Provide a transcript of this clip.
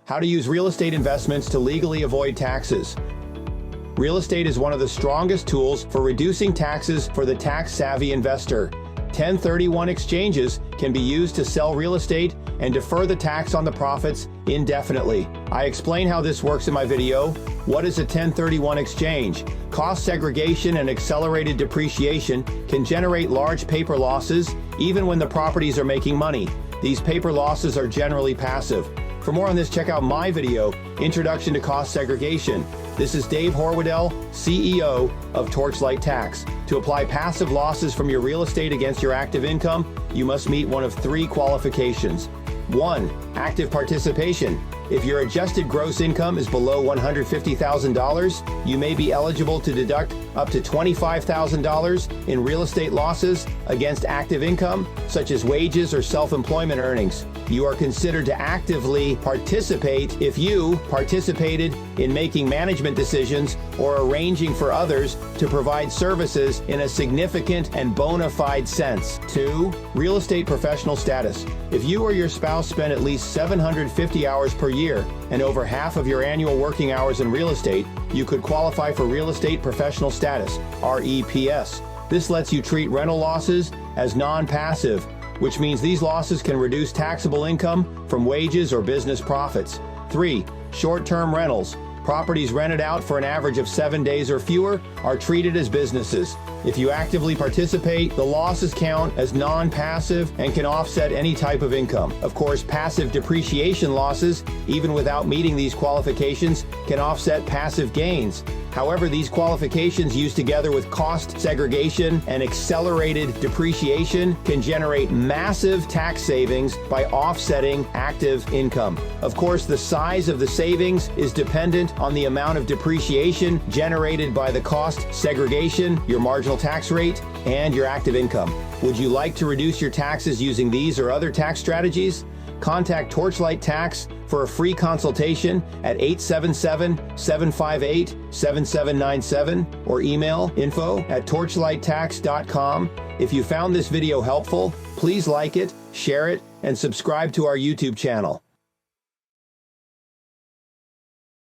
How to use real estate investments to legally avoid taxes. Real estate is one of the strongest tools for reducing taxes for the tax-savvy investor. 1031 exchanges can be used to sell real estate and defer the tax on the profits indefinitely. I explain how this works in my video. What is a 1031 exchange? Cost segregation and accelerated depreciation can generate large paper losses even when the properties are making money. These paper losses are generally passive. For more on this, check out my video, Introduction to Cost Segregation. This is Dave Horwedel, CEO of Torchlight Tax. To apply passive losses from your real estate against your active income, you must meet one of three qualifications. 1. Active participation. If your adjusted gross income is below $150,000, you may be eligible to deduct up to $25,000 in real estate losses against active income, such as wages or self-employment earnings. You are considered to actively participate if you participated in making management decisions or arranging for others to provide services in a significant and bona fide sense. 2. Real estate professional status. If you or your spouse spend at least 750 hours per year and over half of your annual working hours in real estate, you could qualify for Real Estate Professional Status, REPS. This lets you treat rental losses as non-passive, which means these losses can reduce taxable income from wages or business profits. 3. Short-term rentals. Properties rented out for an average of 7 days or fewer are treated as businesses. If you actively participate, the losses count as non-passive and can offset any type of income. Of course, passive depreciation losses, even without meeting these qualifications, can offset passive gains. However, these qualifications used together with cost segregation and accelerated depreciation can generate massive tax savings by offsetting active income. Of course, the size of the savings is dependent on the amount of depreciation generated by the cost segregation, your marginal tax rate, and your active income. Would you like to reduce your taxes using these or other tax strategies? Contact Torchlight Tax for a free consultation at 877-758-7797 or email info@torchlighttax.com. If you found this video helpful, please like it, share it, and subscribe to our YouTube channel.